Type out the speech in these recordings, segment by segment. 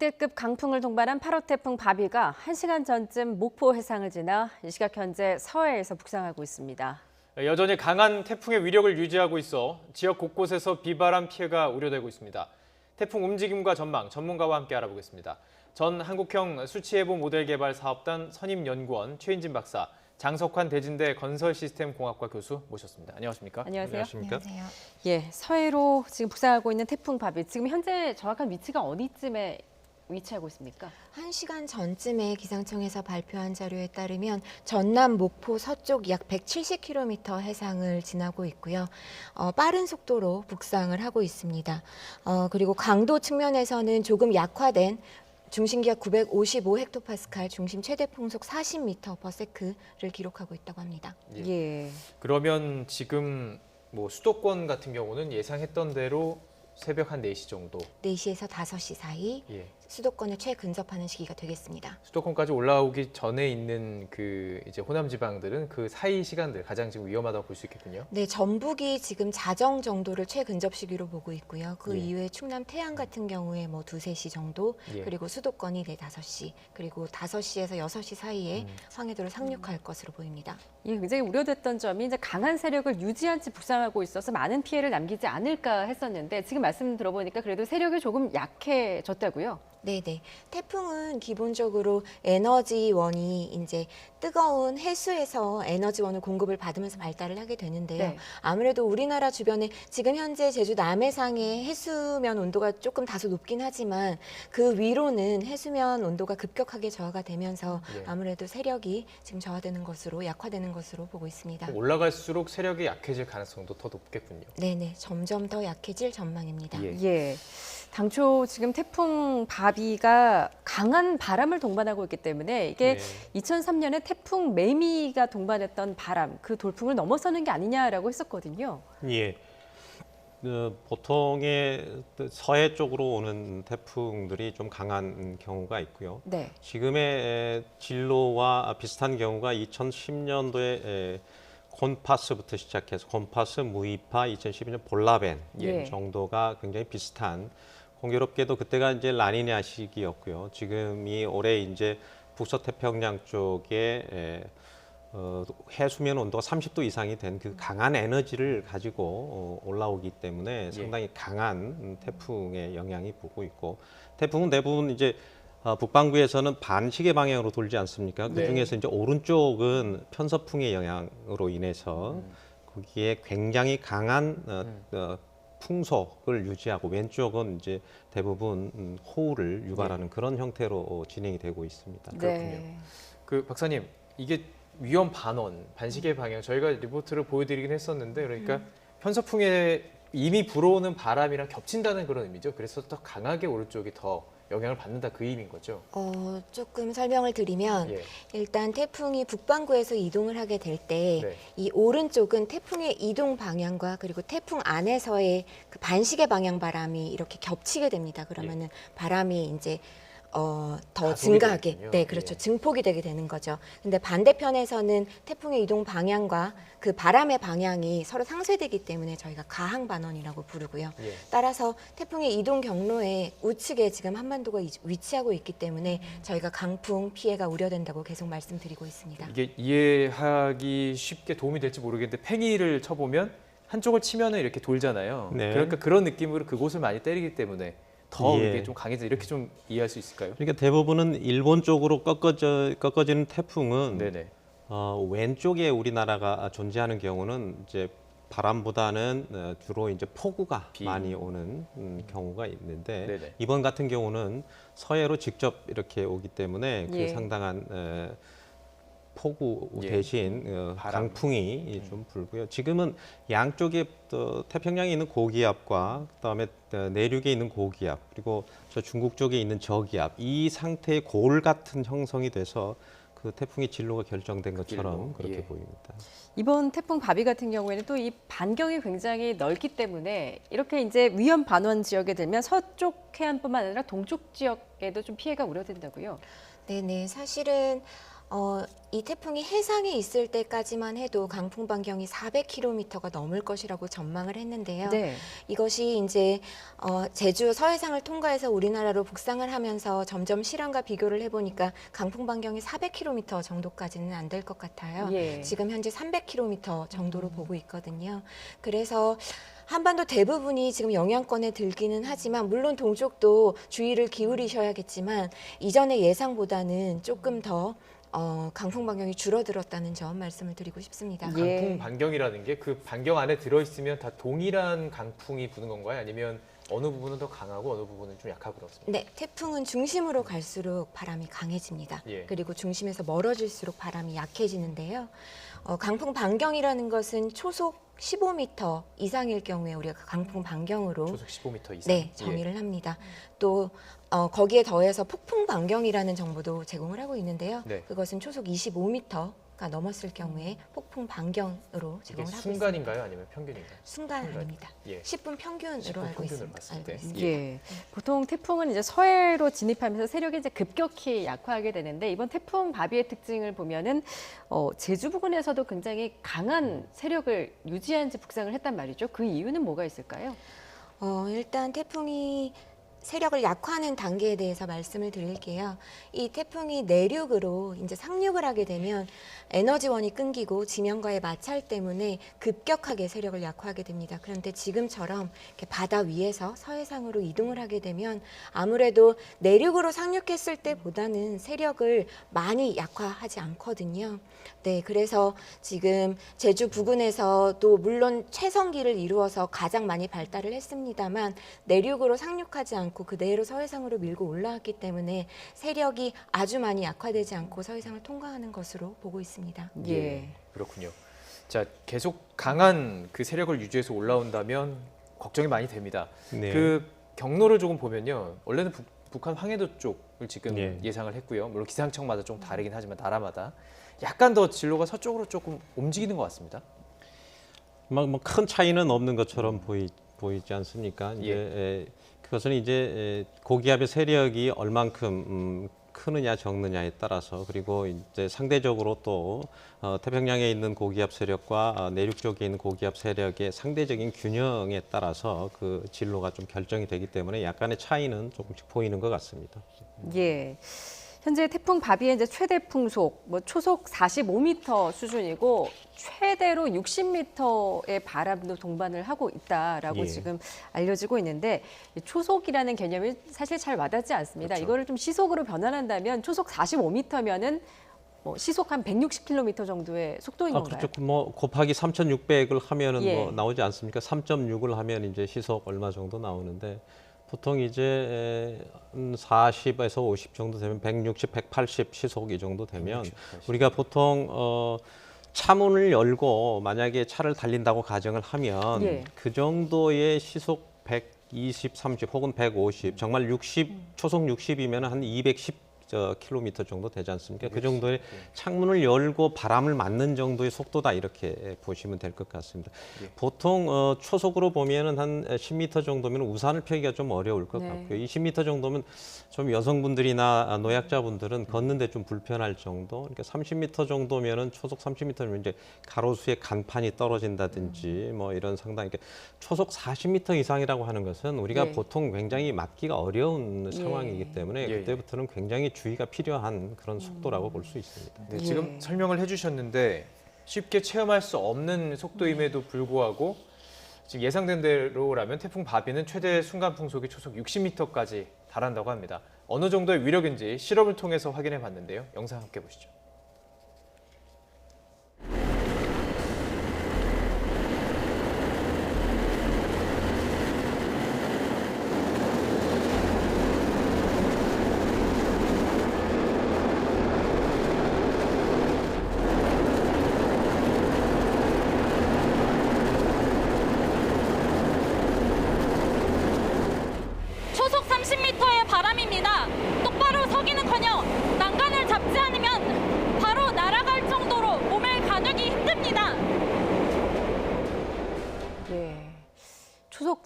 역대급 강풍을 동반한 8호 태풍 바비가 1시간 전쯤 목포 해상을 지나 이 시각 현재 서해에서 북상하고 있습니다. 여전히 강한 태풍의 위력을 유지하고 있어 지역 곳곳에서 비바람 피해가 우려되고 있습니다. 태풍 움직임과 전망 전문가와 함께 알아보겠습니다. 전 한국형 수치예보 모델 개발 사업단 선임연구원 최인진 박사, 장석환 대진대 건설시스템공학과 교수 모셨습니다. 안녕하십니까? 안녕하세요. 안녕하십니까? 안녕하세요. 예, 서해로 지금 북상하고 있는 태풍 바비. 지금 현재 정확한 위치가 어디쯤에 위치하고 있습니까? 1시간 전쯤에 기상청에서 발표한 자료에 따르면 전남 목포 서쪽 약 170km 해상을 지나고 있고요. 빠른 속도로 북상을 하고 있습니다. 그리고 강도 측면에서는 조금 약화된 중심기압 955헥토파스칼, 중심 최대 풍속 40m/s를 기록하고 있다고 합니다. 예. 그러면 지금 수도권 같은 경우는 예상했던 대로 새벽 한 4시 정도. 4시에서 5시 사이 예. 수도권에 최근접하는 시기가 되겠습니다. 수도권까지 올라오기 전에 있는 이제 호남 지방들은 그 사이 시간들 가장 지금 위험하다고 볼 수 있겠군요. 네, 전북이 지금 자정 정도를 최근접 시기로 보고 있고요. 그 예. 이후에 충남 태안 같은 경우에 2-3시 정도, 예. 그리고 수도권이 4-5시, 그리고 5시에서 6시 사이에 황해도를 상륙할 것으로 보입니다. 예, 굉장히 우려됐던 점이 이제 강한 세력을 유지한 채 북상하고 있어서 많은 피해를 남기지 않을까 했었는데 지금 말씀 들어보니까 그래도 세력이 조금 약해졌다고요? 네네. 태풍은 기본적으로 에너지원이 이제 뜨거운 해수에서 에너지원을 공급을 받으면서 발달을 하게 되는데요. 네. 아무래도 우리나라 주변에 지금 현재 제주 남해상의 해수면 온도가 조금 다소 높긴 하지만 그 위로는 해수면 온도가 급격하게 저하가 되면서 예. 아무래도 세력이 지금 저하되는 것으로 약화되는 것으로 보고 있습니다. 올라갈수록 세력이 약해질 가능성도 더 높겠군요. 네네. 점점 더 약해질 전망입니다. 예. 예. 당초 지금 태풍 바비가 강한 바람을 동반하고 있기 때문에 이게 네. 2003년에 태풍 매미가 동반했던 바람, 그 돌풍을 넘어서는 게 아니냐라고 했었거든요. 예. 보통의 서해 쪽으로 오는 태풍들이 좀 강한 경우가 있고요. 네. 지금의 진로와 비슷한 경우가 2010년도에 콘파스부터 시작해서 콘파스, 무이파, 2012년 볼라벤 예. 정도가 굉장히 비슷한, 공교롭게도 그때가 이제 라니냐 시기였고요. 지금이 올해 이제 북서태평양 쪽에 해수면 온도가 30도 이상이 된 그 강한 에너지를 가지고 올라오기 때문에 상당히 강한 태풍의 영향이 보고 있고, 태풍은 대부분 이제 북반구에서는 반시계 방향으로 돌지 않습니까? 그 중에서 이제 오른쪽은 편서풍의 영향으로 인해서 거기에 굉장히 강한 풍속을 유지하고, 왼쪽은 이제 대부분 호우를 유발하는 그런 형태로 진행이 되고 있습니다. 네. 박사님, 이게 위험 반원, 반시계 방향, 저희가 리포트를 보여드리긴 했었는데, 그러니까 편서풍에 이미 불어오는 바람이랑 겹친다는 그런 의미죠. 그래서 더 강하게 오른쪽이 더 영향을 받는다, 그 의미인 거죠. 조금 설명을 드리면 예. 일단 태풍이 북반구에서 이동을 하게 될 때 이 네. 오른쪽은 태풍의 이동 방향과 그리고 태풍 안에서의 그 반시계 방향 바람이 이렇게 겹치게 됩니다. 그러면은 바람이 이제 더 가속이 증가하게, 되는군요. 네, 그렇죠. 예. 증폭이 되게 되는 거죠. 근데 반대편에서는 태풍의 이동 방향과 그 바람의 방향이 서로 상쇄되기 때문에 저희가 가항반원이라고 부르고요. 예. 따라서 태풍의 이동 경로의 우측에 지금 한반도가 위치하고 있기 때문에 저희가 강풍 피해가 우려된다고 계속 말씀드리고 있습니다. 이게 이해하기 쉽게 도움이 될지 모르겠는데, 팽이를 쳐보면 한쪽을 치면은 이렇게 돌잖아요. 네. 그러니까 그런 느낌으로 그곳을 많이 때리기 때문에 더 예. 이게 좀 강해져, 이렇게 좀 이해할 수 있을까요? 그러니까 대부분은 일본 쪽으로 꺾어지는 태풍은 네네. 왼쪽에 우리나라가 존재하는 경우는 이제 바람보다는 주로 이제 폭우가 많이 오는 경우가 있는데, 네네. 이번 같은 경우는 서해로 직접 이렇게 오기 때문에 예. 그 상당한 폭우 예. 대신 바람. 강풍이 좀 불고요. 지금은 양쪽에 또 태평양에 있는 고기압과 그다음에 내륙에 있는 고기압, 그리고 저 중국 쪽에 있는 저기압, 이 상태의 골 같은 형성이 돼서 그 태풍의 진로가 결정된 것처럼 진로, 그렇게 예. 보입니다. 이번 태풍 바비 같은 경우에는 또 이 반경이 굉장히 넓기 때문에 이렇게 이제 위험 반원 지역에 들면 서쪽 해안뿐만 아니라 동쪽 지역에도 좀 피해가 우려된다고요. 네네, 사실은 이 태풍이 해상에 있을 때까지만 해도 강풍 반경이 400km가 넘을 것이라고 전망을 했는데요. 네. 이것이 이제 제주 서해상을 통과해서 우리나라로 북상을 하면서 점점 실험과 비교를 해보니까 강풍 반경이 400km 정도까지는 안 될 것 같아요. 예. 지금 현재 300km 정도로 보고 있거든요. 그래서 한반도 대부분이 지금 영향권에 들기는 하지만 물론 동쪽도 주의를 기울이셔야겠지만 이전의 예상보다는 조금 더 강풍 반경이 줄어들었다는 점 말씀을 드리고 싶습니다. 예. 강풍 반경이라는 게 그 반경 안에 들어있으면 다 동일한 강풍이 부는 건가요? 아니면 어느 부분은 더 강하고 어느 부분은 좀 약하고 그렇습니까? 네, 태풍은 중심으로 갈수록 바람이 강해집니다. 예. 그리고 중심에서 멀어질수록 바람이 약해지는데요. 강풍 반경이라는 것은 초속 15m 이상일 경우에 우리가 강풍 반경으로 초속 15m 이상. 네, 정의를 합니다. 또 거기에 더해서 폭풍 반경이라는 정보도 제공을 하고 있는데요. 네. 그것은 초속 25m가 넘었을 경우에 폭풍 반경으로 이게 제공을 하고 있습니다. 순간인가요? 아니면 평균인가요? 순간 아닙니다. 예. 10분 평균으로 10분 알고 평균으로 있습니다. 봤을 알고 때. 있습니다. 예. 보통 태풍은 이제 서해로 진입하면서 세력이 이제 급격히 약화하게 되는데 이번 태풍 바비의 특징을 보면은 제주 부근에서도 굉장히 강한 세력을 유지한 지 북상을 했단 말이죠. 그 이유는 뭐가 있을까요? 일단 태풍이 세력을 약화하는 단계에 대해서 말씀을 드릴게요. 이 태풍이 내륙으로 이제 상륙을 하게 되면 에너지원이 끊기고 지면과의 마찰 때문에 급격하게 세력을 약화하게 됩니다. 그런데 지금처럼 이렇게 바다 위에서 서해상으로 이동을 하게 되면 아무래도 내륙으로 상륙했을 때보다는 세력을 많이 약화하지 않거든요. 네, 그래서 지금 제주 부근에서도 물론 최성기를 이루어서 가장 많이 발달을 했습니다만 내륙으로 상륙하지 않고 그대로 서해상으로 밀고 올라왔기 때문에 세력이 아주 많이 약화되지 않고 서해상을 통과하는 것으로 보고 있습니다. 예. 그렇군요. 자, 계속 강한 그 세력을 유지해서 올라온다면 걱정이 많이 됩니다. 네. 그 경로를 조금 보면요. 원래는 북한 황해도 쪽을 지금 예. 예상을 했고요. 물론 기상청마다 좀 다르긴 하지만 나라마다 약간 더 진로가 서쪽으로 조금 움직이는 것 같습니다. 뭐 큰 차이는 없는 것처럼 보이지 않습니까? 이제 예. 그것은 이제 고기압의 세력이 얼만큼 크느냐 적느냐에 따라서 그리고 이제 상대적으로 또 태평양에 있는 고기압 세력과 내륙 쪽에 있는 고기압 세력의 상대적인 균형에 따라서 그 진로가 좀 결정이 되기 때문에 약간의 차이는 조금씩 보이는 것 같습니다. 예. 현재 태풍 바비의 이제 최대 풍속, 초속 45m 수준이고 최대로 60m의 바람도 동반을 하고 있다라고 예. 지금 알려지고 있는데 이 초속이라는 개념이 사실 잘 와닿지 않습니다. 그렇죠. 이거를 좀 시속으로 변환한다면 초속 45m면은 시속 한 160km 정도의 속도인 건가요? 그렇죠. 뭐 곱하기 3,600을 하면은 예. 뭐 나오지 않습니까? 3.6을 하면 이제 시속 얼마 정도 나오는데 보통 이제 40에서 50 정도 되면 160, 180 시속 이 정도 되면 160, 180. 우리가 보통 차문을 열고 만약에 차를 달린다고 가정을 하면 예. 그 정도의 시속 120, 30 혹은 150 정말 60 초속 60이면 한 210 킬로미터 정도 되지 않습니까? 그 정도의 창문을 열고 바람을 맞는 정도의 속도다 이렇게 보시면 될 것 같습니다. 예. 보통 초속으로 보면은 한 10m 정도면 우산을 펴기가 좀 어려울 것 네. 같고요. 20m 정도면 좀 여성분들이나 노약자분들은 걷는데 좀 불편할 정도. 그러니까 30m 정도면은 초속 30m면 이제 가로수에 간판이 떨어진다든지 뭐 이런 상당히 초속 40m 이상이라고 하는 것은 우리가 예. 보통 굉장히 맞기가 어려운 예. 상황이기 때문에 예, 예. 그때부터는 굉장히 주의가 필요한 그런 속도라고 볼 수 있습니다. 네, 예. 지금 설명을 해주셨는데 쉽게 체험할 수 없는 속도임에도 불구하고 지금 예상된 대로라면 태풍 바비는 최대 순간 풍속이 초속 60m까지 달한다고 합니다. 어느 정도의 위력인지 실험을 통해서 확인해 봤는데요. 영상 함께 보시죠. 초속 30m의 바람입니다. 똑바로 서기는커녕 난간을 잡지 않으면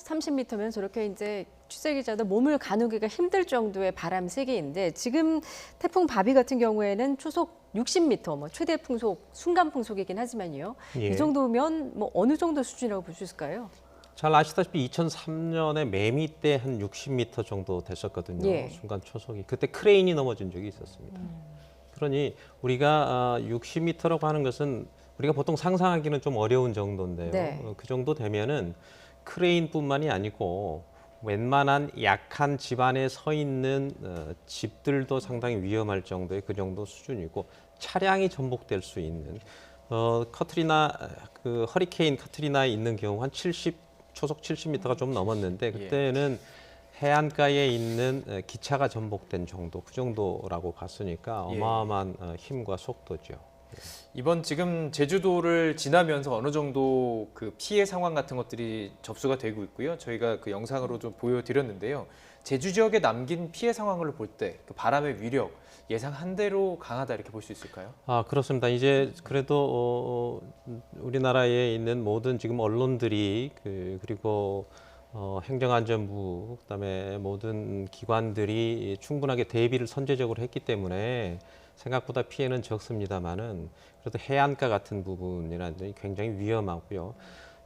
30m면 저렇게 이제 취재기자도 몸을 가누기가 힘들 정도의 바람 세기인데 지금 태풍 바비 같은 경우에는 초속 60m, 뭐 최대 풍속, 순간 풍속이긴 하지만요. 예. 이 정도면 뭐 어느 정도 수준이라고 볼 수 있을까요? 잘 아시다시피 2003년에 매미 때 한 60m 정도 됐었거든요. 예. 순간 초속이. 그때 크레인이 넘어진 적이 있었습니다. 그러니 우리가 60m라고 하는 것은 우리가 보통 상상하기는 좀 어려운 정도인데요. 네. 그 정도 되면은 크레인뿐만이 아니고 웬만한 약한 집안에 서 있는 집들도 상당히 위험할 정도의 그 정도 수준이고 차량이 전복될 수 있는 커트리나 그 허리케인 카트리나에 있는 경우 한 70 초속 70m가 좀 넘었는데 그때는 해안가에 있는 기차가 전복된 정도 그 정도라고 봤으니까 어마어마한 힘과 속도죠. 이번 지금 제주도를 지나면서 어느 정도 그 피해 상황 같은 것들이 접수가 되고 있고요. 저희가 그 영상으로 좀 보여드렸는데요. 제주 지역에 남긴 피해 상황을 볼 때 그 바람의 위력 예상한 대로 강하다 이렇게 볼 수 있을까요? 아, 그렇습니다. 이제 그래도 우리나라에 있는 모든 지금 언론들이 그리고 행정안전부 그다음에 모든 기관들이 충분하게 대비를 선제적으로 했기 때문에 생각보다 피해는 적습니다만은 그래도 해안가 같은 부분이라든지 굉장히 위험하고요.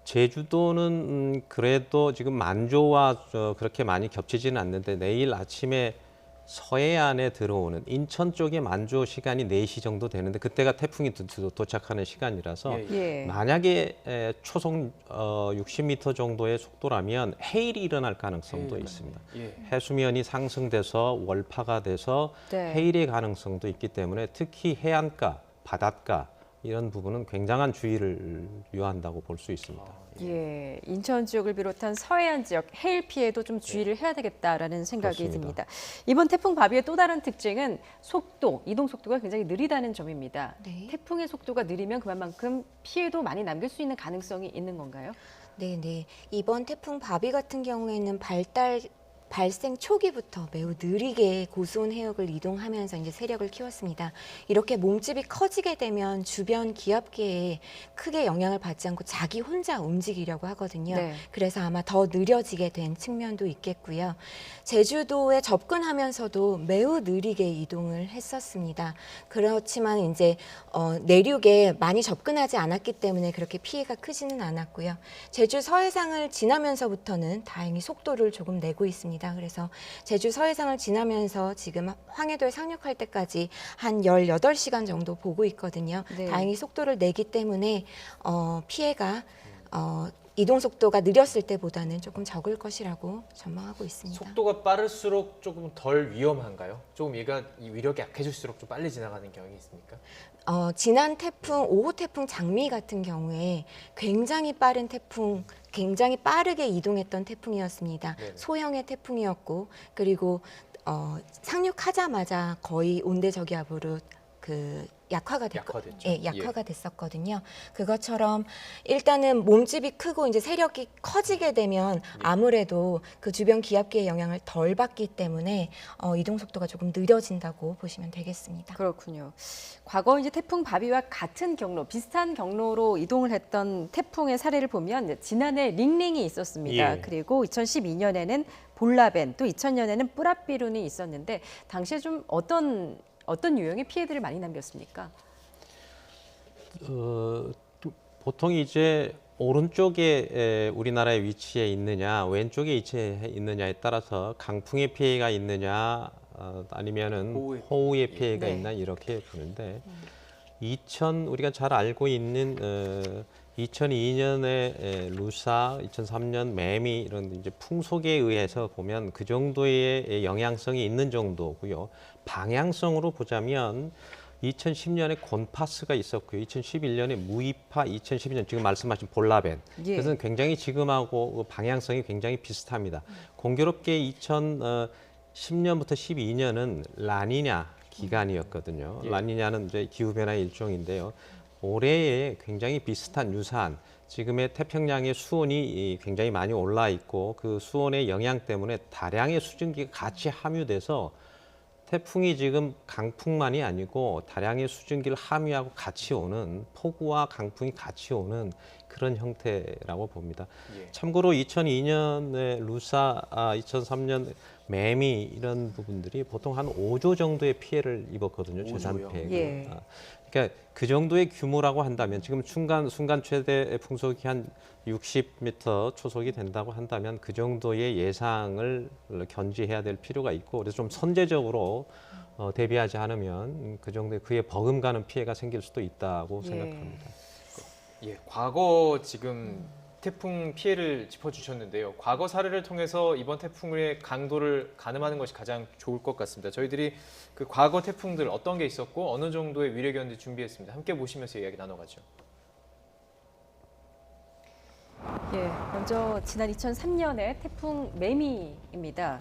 제주도는 그래도 지금 만조와 그렇게 많이 겹치지는 않는데 내일 아침에 서해안에 들어오는 인천 쪽에 만조 시간이 4시 정도 되는데 그때가 태풍이 도착하는 시간이라서 예. 만약에 초속 60m 정도의 속도라면 해일이 일어날 가능성도 있습니다. 예. 해수면이 상승돼서 월파가 돼서 네. 해일의 가능성도 있기 때문에 특히 해안가, 바닷가 이런 부분은 굉장한 주의를 요한다고 볼 수 있습니다. 예, 인천 지역을 비롯한 서해안 지역 해일 피해도 좀 주의를 해야 되겠다라는 생각이 그렇습니다. 듭니다. 이번 태풍 바비의 또 다른 특징은 속도, 이동 속도가 굉장히 느리다는 점입니다. 네. 태풍의 속도가 느리면 그만큼 피해도 많이 남길 수 있는 가능성이 있는 건가요? 네. 이번 태풍 바비 같은 경우에는 발생 초기부터 매우 느리게 고수온 해역을 이동하면서 이제 세력을 키웠습니다. 이렇게 몸집이 커지게 되면 주변 기압계에 크게 영향을 받지 않고 자기 혼자 움직이려고 하거든요. 네. 그래서 아마 더 느려지게 된 측면도 있겠고요. 제주도에 접근하면서도 매우 느리게 이동을 했었습니다. 그렇지만 이제 내륙에 많이 접근하지 않았기 때문에 그렇게 피해가 크지는 않았고요. 제주 서해상을 지나면서부터는 다행히 속도를 조금 내고 있습니다. 그래서 제주 서해상을 지나면서 지금 황해도에 상륙할 때까지 한 18시간 정도 보고 있거든요. 네. 다행히 속도를 내기 때문에 피해가 이동 속도가 느렸을 때보다는 조금 적을 것이라고 전망하고 있습니다. 속도가 빠를수록 조금 덜 위험한가요? 조금 얘가 이 위력이 약해질수록 좀 빨리 지나가는 경향이 있습니까? 지난 태풍, 5호 태풍 장미 같은 경우에 굉장히 빠른 태풍, 굉장히 빠르게 이동했던 태풍이었습니다. 네네. 소형의 태풍이었고, 그리고 상륙하자마자 거의 온대저기압으로 약화가 약화됐죠. 예, 약화가 됐었거든요. 그것처럼 일단은 몸집이 크고 이제 세력이 커지게 되면 아무래도 그 주변 기압계의 영향을 덜 받기 때문에 이동 속도가 조금 느려진다고 보시면 되겠습니다. 그렇군요. 과거 이제 태풍 바비와 같은 경로, 비슷한 경로로 이동을 했던 태풍의 사례를 보면 지난해 링링이 있었습니다. 예. 그리고 2012년에는 볼라벤, 또 2000년에는 뿌라비룬이 있었는데 당시에 좀 어떤 유형의 피해들을 많이 남겼습니까? 보통 이제 오른쪽에 우리나라의 위치에 있느냐, 왼쪽에 위치해 있느냐에 따라서 강풍의 피해가 있느냐, 아니면은 호우의 피해가 네. 있나 이렇게 보는데, 우리가 잘 알고 있는 2002년에 루사, 2003년 매미 이런 이제 풍속에 의해서 보면 그 정도의 영향성이 있는 정도고요. 방향성으로 보자면 2010년에 곤파스가 있었고요. 2011년에 무이파, 2012년 지금 말씀하신 볼라벤. 예. 그래서 굉장히 지금하고 방향성이 굉장히 비슷합니다. 공교롭게 2010년부터 12년은 라니냐 기간이었거든요. 예. 라니냐는 이제 기후 변화의 일종인데요. 올해에 굉장히 비슷한 유사한 지금의 태평양의 수온이 굉장히 많이 올라 있고 그 수온의 영향 때문에 다량의 수증기가 같이 함유돼서 태풍이 지금 강풍만이 아니고 다량의 수증기를 함유하고 같이 오는 폭우와 강풍이 같이 오는 그런 형태라고 봅니다. 예. 참고로 2002년에 루사, 2003년 매미 이런 부분들이 보통 한 5조 정도의 피해를 입었거든요. 재산 5조요? 피해. 예. 그러니까 그 정도의 규모라고 한다면 지금 순간 최대 풍속이 한 60m 초속이 된다고 한다면 그 정도의 예상을 견지해야 될 필요가 있고 그래서 좀 선제적으로 대비하지 않으면 그 정도의 그에 버금가는 피해가 생길 수도 있다고 예. 생각합니다. 예, 과거 지금 태풍 피해를 짚어주셨는데요. 과거 사례를 통해서 이번 태풍의 강도를 가늠하는 것이 가장 좋을 것 같습니다. 저희들이 그 과거 태풍들 어떤 게 있었고 어느 정도의 위력이었는지 준비했습니다. 함께 보시면서 이야기 나눠가죠. 예, 먼저 지난 2003년에 태풍 매미입니다.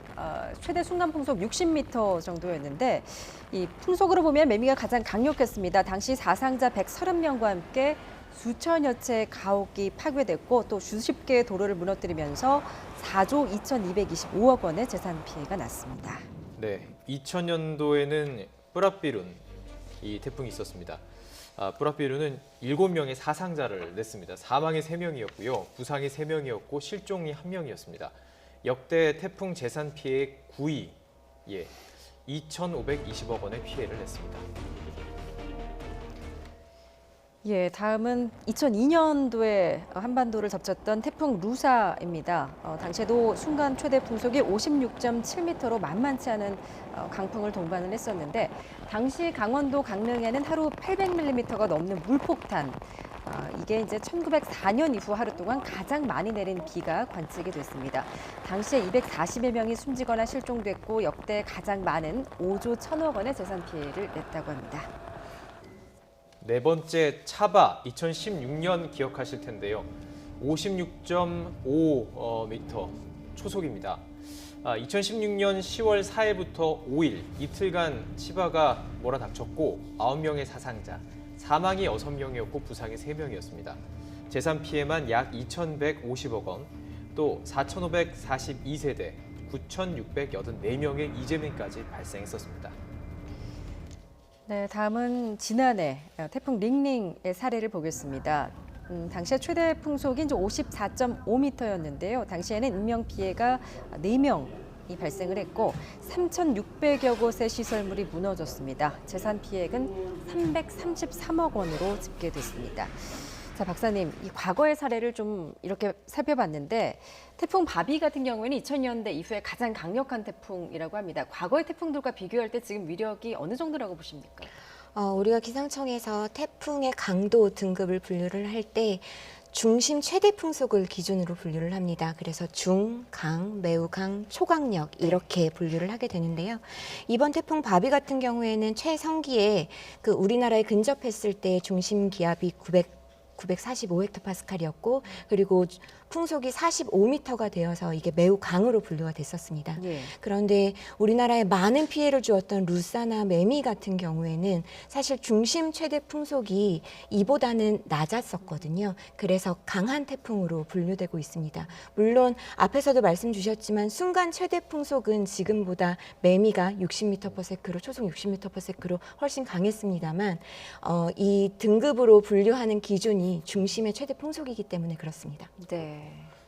최대 순간 풍속 60m 정도였는데 이 풍속으로 보면 매미가 가장 강력했습니다. 당시 사상자 130명과 함께 수천여 채 가옥이 파괴됐고 또 수십 개의 도로를 무너뜨리면서 4조 2,225억 원의 재산 피해가 났습니다. 네, 2000년도에는 뿌라비룬 이 태풍이 있었습니다. 뿌라비룬은 7명의 사상자를 냈습니다. 사망이 3명이었고요. 부상이 3명이었고 실종이 1명이었습니다. 역대 태풍 재산 피해의 9위, 2,520억 원의 피해를 냈습니다. 예, 다음은 2002년도에 한반도를 덮쳤던 태풍 루사입니다. 당시에도 순간 최대 풍속이 56.7m로 만만치 않은 강풍을 동반을 했었는데 당시 강원도 강릉에는 하루 800mm가 넘는 물폭탄, 이게 이제 1904년 이후 하루 동안 가장 많이 내린 비가 관측이 됐습니다. 당시에 240여 명이 숨지거나 실종됐고 역대 가장 많은 5조 1,000억 원의 재산 피해를 냈다고 합니다. 네 번째 차바 2016년 기억하실 텐데요. 56.5m 초속입니다. 2016년 10월 4일부터 5일 이틀간 치바가 몰아닥쳤고 9명의 사상자, 사망이 6명이었고 부상이 3명이었습니다. 재산 피해만 약 2,150억 원, 또 4,542세대, 9,684명의 이재민까지 발생했었습니다. 네, 다음은 지난해 태풍 링링의 사례를 보겠습니다. 당시에 최대 풍속이 이제 54.5m였는데요. 당시에는 인명 피해가 4명이 발생을 했고 3,600여 곳의 시설물이 무너졌습니다. 재산 피해액은 333억 원으로 집계됐습니다. 자, 박사님, 이 과거의 사례를 좀 이렇게 살펴봤는데 태풍 바비 같은 경우에는 2000년대 이후에 가장 강력한 태풍이라고 합니다. 과거의 태풍들과 비교할 때 지금 위력이 어느 정도라고 보십니까? 우리가 기상청에서 태풍의 강도 등급을 분류를 할 때 중심 최대 풍속을 기준으로 분류를 합니다. 그래서 중, 강, 매우 강, 초강력 이렇게 분류를 하게 되는데요. 이번 태풍 바비 같은 경우에는 최성기에 그 우리나라에 근접했을 때 중심 기압이 945헥토파스칼이었고 그리고 풍속이 45m가 되어서 이게 매우 강으로 분류가 됐었습니다. 예. 그런데 우리나라에 많은 피해를 주었던 루사나 매미 같은 경우에는 사실 중심 최대 풍속이 이보다는 낮았었거든요. 그래서 강한 태풍으로 분류되고 있습니다. 물론 앞에서도 말씀 주셨지만 순간 최대 풍속은 지금보다 매미가 60m/s로 초속 60m/s로 훨씬 강했습니다만 이 등급으로 분류하는 기준이 중심의 최대 풍속이기 때문에 그렇습니다. 네.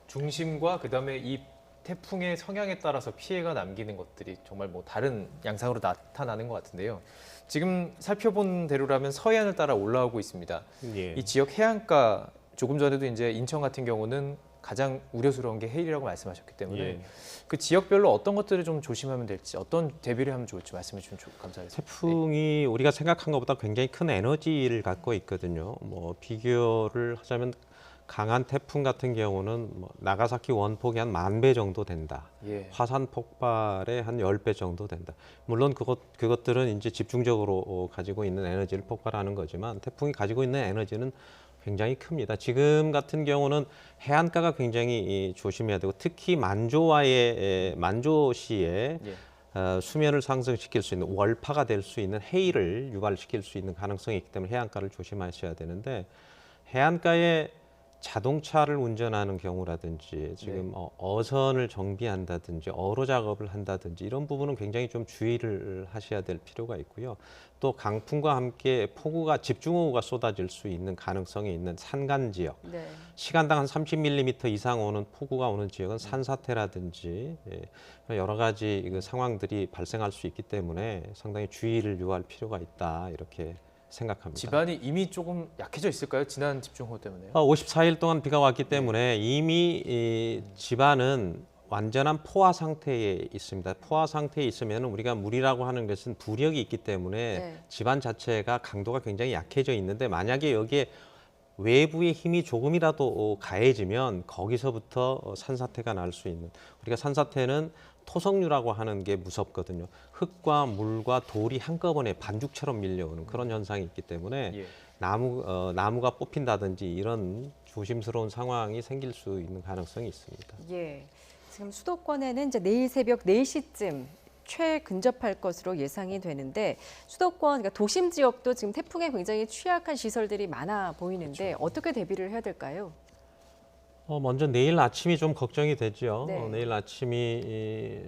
중심과 그다음에 이 태풍의 성향에 따라서 피해가 남기는 것들이 정말 뭐 다른 양상으로 나타나는 것 같은데요. 지금 살펴본 대로라면 서해안을 따라 올라오고 있습니다. 예. 이 지역 해안가 조금 전에도 이제 인천 같은 경우는 가장 우려스러운 게 해일이라고 말씀하셨기 때문에 예. 그 지역별로 어떤 것들을 좀 조심하면 될지 어떤 대비를 하면 좋을지 말씀해 주시면 감사하겠습니다. 태풍이 우리가 생각한 것보다 굉장히 큰 에너지를 갖고 있거든요. 뭐 비교를 하자면 강한 태풍 같은 경우는 뭐 나가사키 원폭이 한 10,000배 정도 된다. 예. 화산 폭발의 한 10배 정도 된다. 물론 그것들은 이제 집중적으로 가지고 있는 에너지를 폭발하는 거지만 태풍이 가지고 있는 에너지는 굉장히 큽니다. 지금 같은 경우는 해안가가 굉장히 조심해야 되고 특히 만조시에 예. 수면을 상승시킬 수 있는 월파가 될 수 있는 해일을 유발시킬 수 있는 가능성이 있기 때문에 해안가를 조심하셔야 되는데 해안가에 자동차를 운전하는 경우라든지 지금 네. 어선을 정비한다든지 어로 작업을 한다든지 이런 부분은 굉장히 좀 주의를 하셔야 될 필요가 있고요. 또 강풍과 함께 폭우가 집중호우가 쏟아질 수 있는 가능성이 있는 산간 지역, 네. 시간당 한 30mm 이상 오는 폭우가 오는 지역은 산사태라든지 여러 가지 그 상황들이 발생할 수 있기 때문에 상당히 주의를 요할 필요가 있다 이렇게 생각합니다. 집안이 이미 조금 약해져 있을까요? 지난 집중호우 때문에요. 54일 동안 비가 왔기 때문에 이미 이 집안은 완전한 포화 상태에 있습니다. 포화 상태에 있으면 우리가 물이라고 하는 것은 부력이 있기 때문에 네. 집안 자체가 강도가 굉장히 약해져 있는데 만약에 여기에 외부의 힘이 조금이라도 가해지면 거기서부터 산사태가 날 수 있는, 우리가 산사태는 토성류라고 하는 게 무섭거든요. 흙과 물과 돌이 한꺼번에 반죽처럼 밀려오는 그런 현상이 있기 때문에 예. 나무가 뽑힌다든지 이런 조심스러운 상황이 생길 수 있는 가능성이 있습니다. 예. 지금 수도권에는 이제 내일 새벽 4시쯤 최근접할 것으로 예상이 되는데 수도권, 그러니까 도심 지역도 지금 태풍에 굉장히 취약한 시설들이 많아 보이는데 어떻게 대비를 해야 될까요? 먼저 내일 아침이 좀 걱정이 되죠. 네. 내일 아침이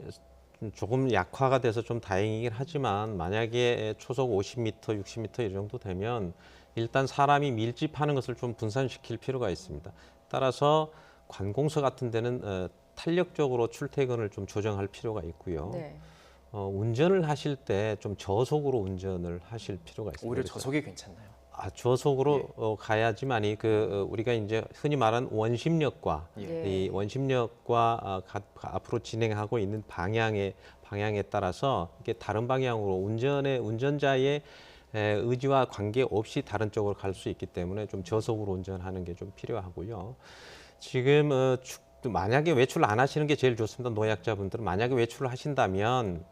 조금 약화가 돼서 좀 다행이긴 하지만 만약에 초속 50m, 60m 이 정도 되면 일단 사람이 밀집하는 것을 좀 분산시킬 필요가 있습니다. 따라서 관공서 같은 데는 탄력적으로 출퇴근을 좀 조정할 필요가 있고요. 네. 운전을 하실 때 좀 저속으로 운전을 하실 필요가 있습니다. 오히려 저속이 괜찮나요? 저속으로 가야지만이 우리가 이제 흔히 말하는 원심력과 예. 이 원심력과 앞으로 진행하고 있는 방향에 따라서 이게 다른 방향으로 운전자의 의지와 관계없이 다른 쪽으로 갈 수 있기 때문에 좀 저속으로 운전하는 게 좀 필요하고요. 지금 만약에 외출 안 하시는 게 제일 좋습니다. 노약자분들은 만약에 외출을 하신다면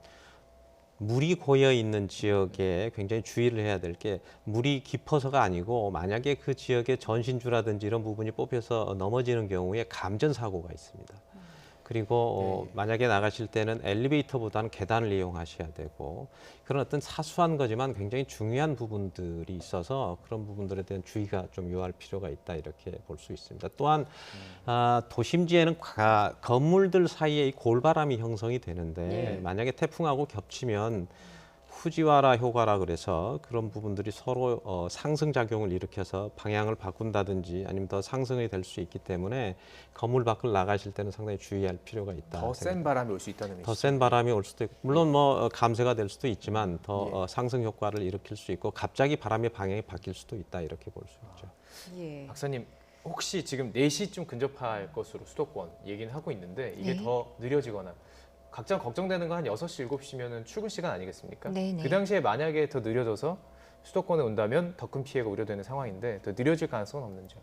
물이 고여 있는 지역에 굉장히 주의를 해야 될 게 물이 깊어서가 아니고 만약에 그 지역에 전신주라든지 이런 부분이 뽑혀서 넘어지는 경우에 감전 사고가 있습니다. 그리고 만약에 나가실 때는 엘리베이터보다는 계단을 이용하셔야 되고 그런 어떤 사소한 거지만 굉장히 중요한 부분들이 있어서 그런 부분들에 대한 주의가 좀 요할 필요가 있다 이렇게 볼 수 있습니다. 또한 도심지에는 건물들 사이에 이 골바람이 형성이 되는데 예. 만약에 태풍하고 겹치면 후지와라 효과라 그래서 그런 부분들이 서로 상승작용을 일으켜서 방향을 바꾼다든지 아니면 더 상승이 될 수 있기 때문에 건물 밖을 나가실 때는 상당히 주의할 필요가 있다. 더 센 바람이 올 수 있다는 의미죠. 더 센 바람이 올 수도 있고 물론 감쇄가 될 수도 있지만 더 상승 효과를 일으킬 수 있고 갑자기 바람의 방향이 바뀔 수도 있다 이렇게 볼 수 있죠. 예. 박사님, 혹시 지금 4시쯤 근접할 것으로 수도권 얘기는 하고 있는데 이게 네. 더 느려지거나 각자 걱정되는 건 한 6시, 7시면은 출근 시간 아니겠습니까? 네네. 그 당시에 만약에 더 느려져서 수도권에 온다면 더 큰 피해가 우려되는 상황인데 더 느려질 가능성은 없는지요?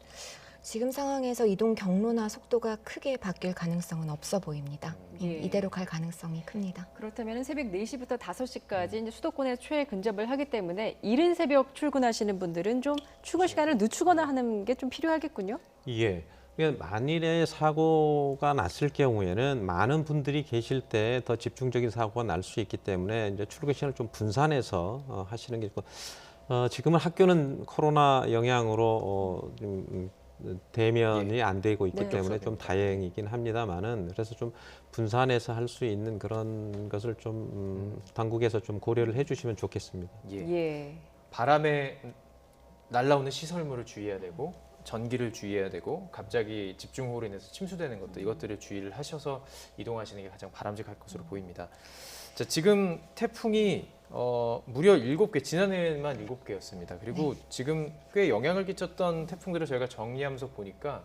지금 상황에서 이동 경로나 속도가 크게 바뀔 가능성은 없어 보입니다. 예. 이대로 갈 가능성이 큽니다. 그렇다면 새벽 4시부터 5시까지 이제 수도권에 최근접을 하기 때문에 이른 새벽 출근하시는 분들은 좀 출근 시간을 늦추거나 하는 게 좀 필요하겠군요. 예. 그러니까 만일에 사고가 났을 경우에는 많은 분들이 계실 때 더 집중적인 사고가 날 수 있기 때문에 이제 출근 시간을 좀 분산해서 하시는 게 좋고 지금은 학교는 코로나 영향으로 좀 대면이 안 되고 있기 네. 때문에 좀 다행이긴 합니다만은 그래서 좀 분산해서 할 수 있는 그런 것을 좀 당국에서 좀 고려를 해주시면 좋겠습니다. 예. 바람에 날라오는 시설물을 주의해야 되고 전기를 주의해야 되고 갑자기 집중호우로 인해서 침수되는 것들 이것들을 주의를 하셔서 이동하시는 게 가장 바람직할 것으로 보입니다. 자, 지금 태풍이 무려 7개, 지난해만 7개였습니다. 그리고 지금 꽤 영향을 끼쳤던 태풍들을 저희가 정리하면서 보니까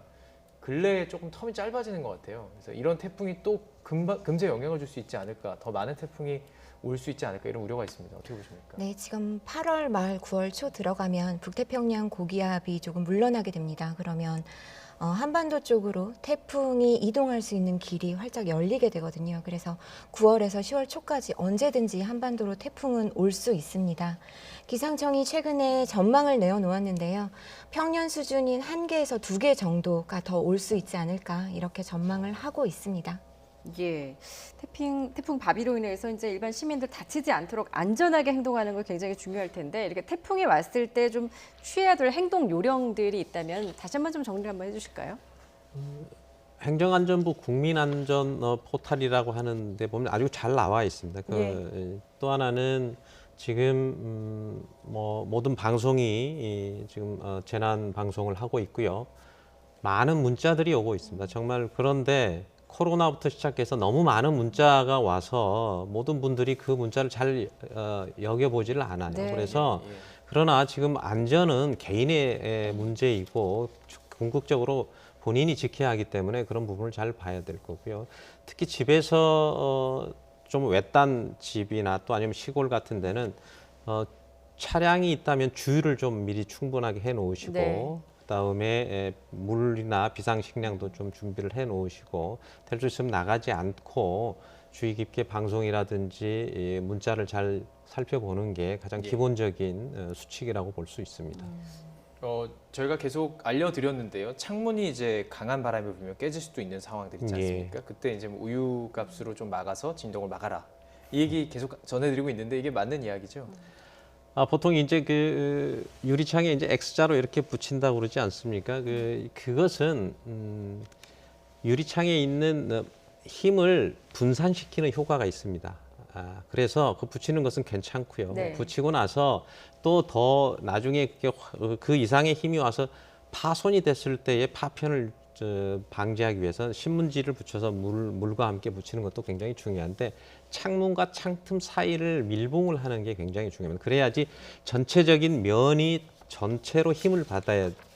근래에 조금 텀이 짧아지는 것 같아요. 그래서 이런 태풍이 또 금세 영향을 줄 수 있지 않을까, 더 많은 태풍이 올 수 있지 않을까 이런 우려가 있습니다. 어떻게 보십니까? 네, 지금 8월 말 9월 초 들어가면 북태평양 고기압이 조금 물러나게 됩니다. 그러면 한반도 쪽으로 태풍이 이동할 수 있는 길이 활짝 열리게 되거든요. 그래서 9월에서 10월 초까지 언제든지 한반도로 태풍은 올 수 있습니다. 기상청이 최근에 전망을 내어놓았는데요. 평년 수준인 1개에서 2개 정도가 더 올 수 있지 않을까 이렇게 전망을 하고 있습니다. 예, 태풍 바비로 인해서 이제 일반 시민들 다치지 않도록 안전하게 행동하는 거 굉장히 중요할 텐데 이렇게 태풍이 왔을 때 좀 취해야 될 행동 요령들이 있다면 다시 한번 좀 정리를 한번 해주실까요? 행정안전부 국민안전 포털이라고 하는데 보면 아주 잘 나와 있습니다. 또 하나는 지금 뭐 모든 방송이 지금 재난 방송을 하고 있고요. 많은 문자들이 오고 있습니다. 정말 그런데 코로나부터 시작해서 너무 많은 문자가 와서 모든 분들이 그 문자를 잘 여겨보지를 않아요. 네. 그래서 그러나 지금 안전은 개인의 문제이고 궁극적으로 본인이 지켜야 하기 때문에 그런 부분을 잘 봐야 될 거고요. 특히 집에서 좀 외딴 집이나 또 아니면 시골 같은 데는 차량이 있다면 주유를 좀 미리 충분하게 해 놓으시고 네. 그다음에 물이나 비상식량도 좀 준비를 해 놓으시고 될 수 있으면 나가지 않고 주의 깊게 방송이라든지 문자를 잘 살펴보는 게 가장 기본적인 수칙이라고 볼 수 있습니다. 저희가 계속 알려드렸는데요. 창문이 이제 강한 바람이 불면 깨질 수도 있는 상황들 있지 않습니까? 그때 이제 뭐 우유값으로 좀 막아서 진동을 막아라. 이 얘기 계속 전해드리고 있는데 이게 맞는 이야기죠? 보통 이제 그 유리창에 이제 X자로 이렇게 붙인다고 그러지 않습니까? 그것은 유리창에 있는 힘을 분산시키는 효과가 있습니다. 그래서 그 붙이는 것은 괜찮고요. 네. 붙이고 나서 또 더 나중에 그 이상의 힘이 와서 파손이 됐을 때의 파편을 방지하기 위해서 신문지를 붙여서 물과 함께 붙이는 것도 굉장히 중요한데 창문과 창틈 사이를 밀봉을 하는 게 굉장히 중요합니다. 그래야지 전체적인 면이 전체로 힘을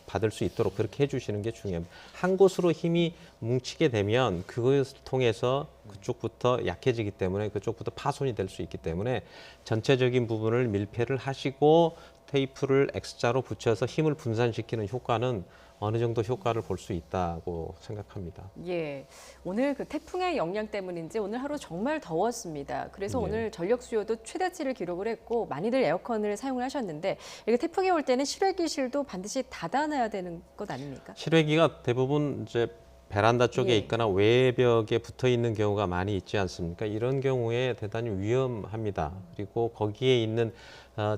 받을 수 있도록 그렇게 해주시는 게 중요합니다. 한 곳으로 힘이 뭉치게 되면 그것을 통해서 그쪽부터 약해지기 때문에 그쪽부터 파손이 될 수 있기 때문에 전체적인 부분을 밀폐를 하시고 테이프를 X자로 붙여서 힘을 분산시키는 효과는 어느 정도 효과를 볼 수 있다고 생각합니다. 예, 오늘 그 태풍의 영향 때문인지 오늘 하루 정말 더웠습니다. 그래서 네. 오늘 전력 수요도 최대치를 기록을 했고 많이들 에어컨을 사용을 하셨는데 이렇게 태풍이 올 때는 실외기실도 반드시 닫아놔야 되는 것 아닙니까? 실외기가 대부분 이제 베란다 쪽에 예. 있거나 외벽에 붙어 있는 경우가 많이 있지 않습니까? 이런 경우에 대단히 위험합니다. 그리고 거기에 있는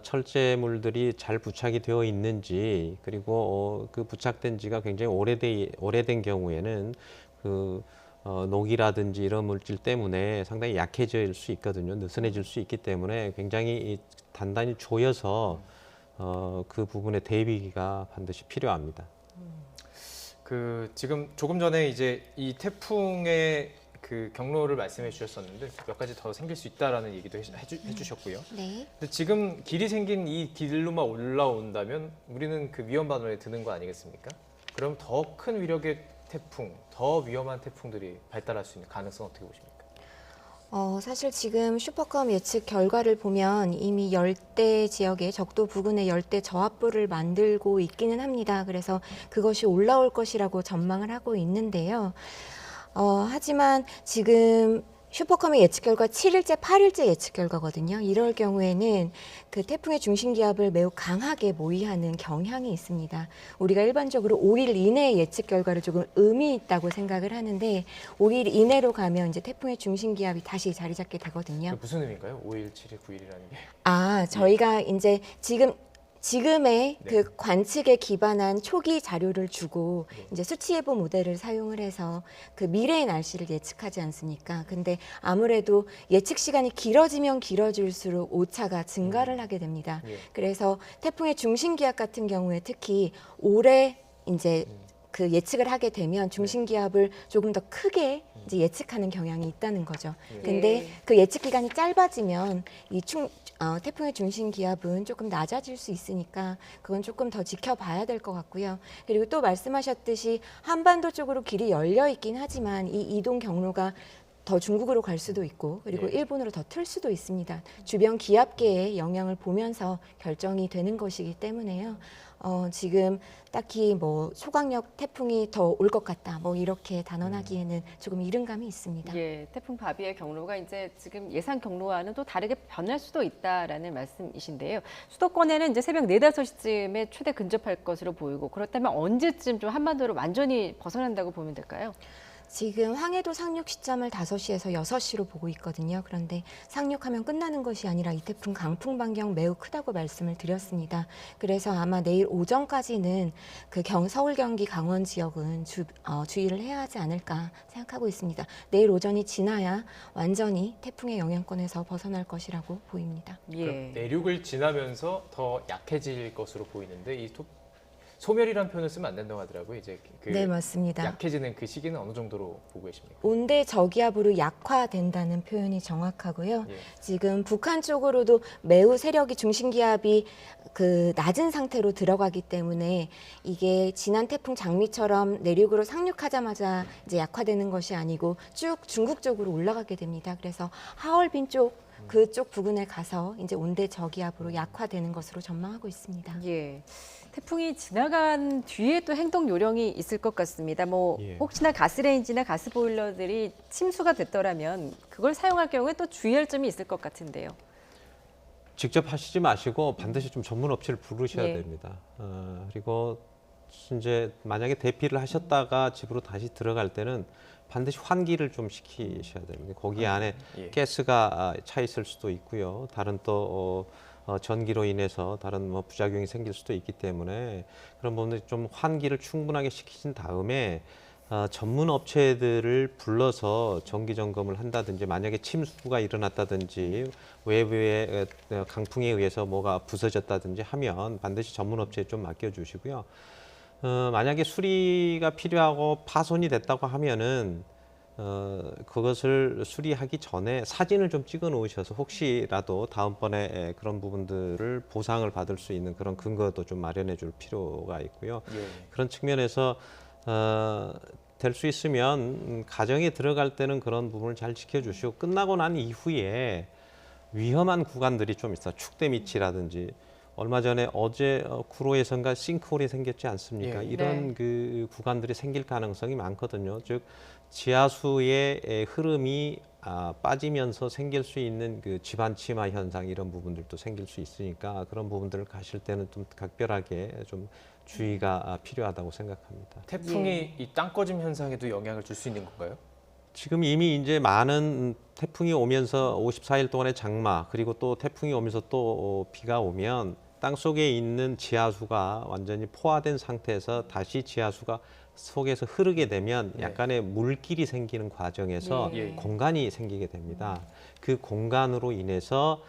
철제물들이 잘 부착이 되어 있는지 그리고 그 부착된 지가 굉장히 오래된 경우에는 녹이라든지 이런 물질 때문에 상당히 약해질 수 있거든요. 느슨해질 수 있기 때문에 굉장히 단단히 조여서 그 부분의 대비가 반드시 필요합니다. 지금 조금 전에 이제 이 태풍의 그 경로를 말씀해 주셨었는데 몇 가지 더 생길 수 있다라는 얘기도 해주셨고요. 네. 근데 지금 길이 생긴 이 길로만 올라온다면 우리는 그 위험 반원에 드는 거 아니겠습니까? 그럼 더 큰 위력의 태풍, 더 위험한 태풍들이 발달할 수 있는 가능성 어떻게 보십니까? 사실 지금 슈퍼컴 예측 결과를 보면 이미 열대 지역의 적도 부근에 열대 저압부를 만들고 있기는 합니다. 그래서 그것이 올라올 것이라고 전망을 하고 있는데요. 하지만 지금 슈퍼컴의 예측 결과 7일째, 8일째 예측 결과거든요. 이럴 경우에는 그 태풍의 중심 기압을 매우 강하게 모의하는 경향이 있습니다. 우리가 일반적으로 5일 이내의 예측 결과를 조금 의미 있다고 생각을 하는데 5일 이내로 가면 이제 태풍의 중심 기압이 다시 자리 잡게 되거든요. 무슨 의미인가요? 5일, 7일, 9일이라는 게? 저희가 이제 지금의 네. 그 관측에 기반한 초기 자료를 주고 이제 수치 예보 모델을 사용을 해서 그 미래의 날씨를 예측하지 않습니까? 근데 아무래도 예측 시간이 길어지면 길어질수록 오차가 증가를 하게 됩니다. 예. 그래서 태풍의 중심 기압 같은 경우에 특히 올해 이제 그 예측을 하게 되면 중심 기압을 조금 더 크게 이제 예측하는 경향이 있다는 거죠. 예. 근데 그 예측 기간이 짧아지면 태풍의 중심 기압은 조금 낮아질 수 있으니까 그건 조금 더 지켜봐야 될 것 같고요. 그리고 또 말씀하셨듯이 한반도 쪽으로 길이 열려 있긴 하지만 이 이동 경로가 더 중국으로 갈 수도 있고 그리고 예. 일본으로 더 틀 수도 있습니다. 주변 기압계의 영향을 보면서 결정이 되는 것이기 때문에요. 지금 딱히 뭐 초강력 태풍이 더 올 것 같다 뭐 이렇게 단언하기에는 조금 이른 감이 있습니다. 예, 태풍 바비의 경로가 이제 지금 예상 경로와는 또 다르게 변할 수도 있다라는 말씀이신데요. 수도권에는 이제 새벽 4, 5시쯤에 최대 근접할 것으로 보이고 그렇다면 언제쯤 좀 한반도를 완전히 벗어난다고 보면 될까요? 지금 황해도 상륙 시점을 5시에서 6시로 보고 있거든요. 그런데 상륙하면 끝나는 것이 아니라 이 태풍 강풍 반경 매우 크다고 말씀을 드렸습니다. 그래서 아마 내일 오전까지는 그 서울, 경기, 강원 지역은 주의를 해야 하지 않을까 생각하고 있습니다. 내일 오전이 지나야 완전히 태풍의 영향권에서 벗어날 것이라고 보입니다. 그럼 예. 내륙을 지나면서 더 약해질 것으로 보이는데 이 소멸이라는 표현을 쓰면 안 된다고 하더라고요. 이제 네, 맞습니다. 약해지는 그 시기는 어느 정도로 보고 계십니까? 온대 저기압으로 약화된다는 표현이 정확하고요. 예. 지금 북한 쪽으로도 매우 세력이 중심기압이 그 낮은 상태로 들어가기 때문에 이게 지난 태풍 장미처럼 내륙으로 상륙하자마자 이제 약화되는 것이 아니고 쭉 중국 쪽으로 올라가게 됩니다. 그래서 하얼빈 쪽 그쪽 부근에 가서 이제 온대 저기압으로 약화되는 것으로 전망하고 있습니다. 예. 태풍이 지나간 뒤에 또 행동 요령이 있을 것 같습니다. 뭐 예. 혹시나 가스레인지나 가스보일러들이 침수가 됐더라면 그걸 사용할 경우에 또 주의할 점이 있을 것 같은데요. 직접 하시지 마시고 반드시 좀 전문 업체를 부르셔야 예. 됩니다. 그리고 이제 만약에 대피를 하셨다가 집으로 다시 들어갈 때는 반드시 환기를 좀 시키셔야 됩니다. 거기 안에 예. 가스가 차 있을 수도 있고요. 다른 또 전기로 인해서 다른 뭐 부작용이 생길 수도 있기 때문에 그런 부분들 좀 환기를 충분하게 시키신 다음에 전문 업체들을 불러서 정기 점검을 한다든지 만약에 침수가 일어났다든지 외부의 강풍에 의해서 뭐가 부서졌다든지 하면 반드시 전문 업체에 좀 맡겨주시고요. 만약에 수리가 필요하고 파손이 됐다고 하면은 그것을 수리하기 전에 사진을 좀 찍어 놓으셔서 혹시라도 다음번에 그런 부분들을 보상을 받을 수 있는 그런 근거도 좀 마련해 줄 필요가 있고요. 예. 그런 측면에서 될 수 있으면 가정에 들어갈 때는 그런 부분을 잘 지켜주시고 끝나고 난 이후에 위험한 구간들이 좀 있어요. 축대 밑이라든지 얼마 전에 어제 구로에선가 싱크홀이 생겼지 않습니까? 예. 이런 네. 그 구간들이 생길 가능성이 많거든요. 즉 지하수의 흐름이 빠지면서 생길 수 있는 그 지반 침하 현상 이런 부분들도 생길 수 있으니까 그런 부분들을 가실 때는 좀 각별하게 좀 주의가 필요하다고 생각합니다. 태풍이 이 땅꺼짐 현상에도 영향을 줄 수 있는 건가요? 지금 이미 이제 많은 태풍이 오면서 54일 동안의 장마 그리고 또 태풍이 오면서 또 비가 오면 땅 속에 있는 지하수가 완전히 포화된 상태에서 다시 지하수가 속에서 흐르게 되면 네. 약간의 물길이 생기는 과정에서 네. 공간이 생기게 됩니다. 그 공간으로 인해서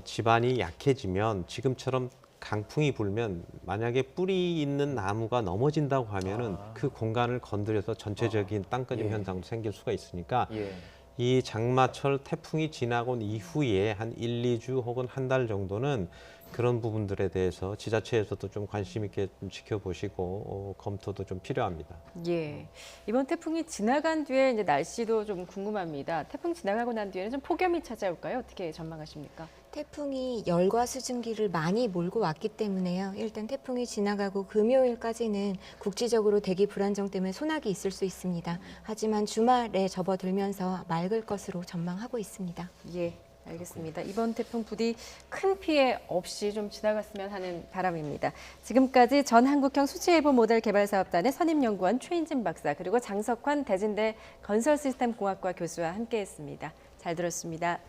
지반이 약해지면 지금처럼 강풍이 불면 만약에 뿌리 있는 나무가 넘어진다고 하면은 그 공간을 건드려서 전체적인 땅꺼짐 예. 현상도 생길 수가 있으니까 예. 이 장마철 태풍이 지나고 이후에 한 1, 2주 혹은 한 달 정도는 그런 부분들에 대해서 지자체에서도 좀 관심 있게 좀 지켜보시고 검토도 좀 필요합니다. 예. 이번 태풍이 지나간 뒤에 이제 날씨도 좀 궁금합니다. 태풍 지나가고 난 뒤에는 좀 폭염이 찾아올까요? 어떻게 전망하십니까? 태풍이 열과 수증기를 많이 몰고 왔기 때문에요. 일단 태풍이 지나가고 금요일까지는 국지적으로 대기 불안정 때문에 소나기 있을 수 있습니다. 하지만 주말에 접어들면서 맑을 것으로 전망하고 있습니다. 예. 알겠습니다. 이번 태풍 부디 큰 피해 없이 좀 지나갔으면 하는 바람입니다. 지금까지 전 한국형 수치예보 모델 개발사업단의 선임연구원 최인진 박사 그리고 장석환 대진대 건설시스템공학과 교수와 함께했습니다. 잘 들었습니다.